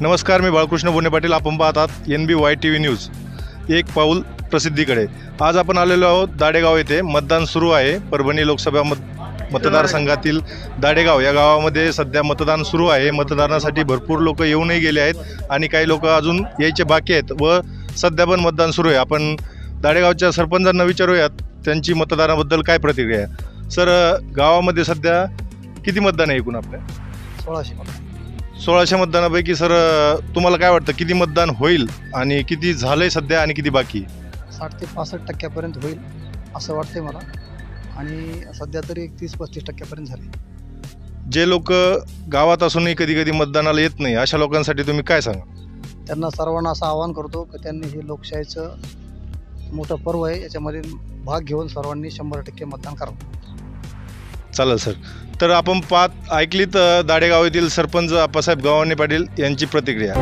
नमस्कार, मी बाळकृष्ण बोने पाटील. आपण पाहतात NBY TV न्यूज. एक पाऊल प्रसिद्धीकडे. आज आपण आलेलो आहोत दाडेगाव येथे. मतदान सुरू आहे. परभणी लोकसभा मतदारसंघातील दाडेगाव या गावामध्ये सध्या मतदान सुरू आहे. मतदानासाठी भरपूर लोक येऊनही गेले आहेत आणि काही लोक अजून यायचे बाकी आहेत व सध्या पण मतदान सुरू आहे. आपण दाडेगावच्या सरपंचांना विचारूयात त्यांची मतदानाबद्दल काय प्रतिक्रिया आहे. सर, गावामध्ये सध्या किती मतदान आहे एकूण आपल्या? 1600 मतदानापैकी सर तुम्हाला काय वाटतं किती मतदान होईल आणि किती झालंय सध्या आणि किती बाकी? 60 ते 65% होईल असं वाटतंय मला आणि सध्या तरी 30-35% झाले. जे लोक गावात असूनही कधी कधी मतदानाला येत नाही अशा लोकांसाठी तुम्ही काय सांगा? त्यांना सर्वांना असं आवाहन करतो की त्यांनी हे लोकशाहीचं मोठं पर्व आहे, याच्यामध्ये भाग घेऊन सर्वांनी 100% मतदान करावं. चालेल सर. तर आपण ऐकलीत दाडेगाव येथील सरपंच आप्पासाहेब गव्हाणे पाटील यांची प्रतिक्रिया.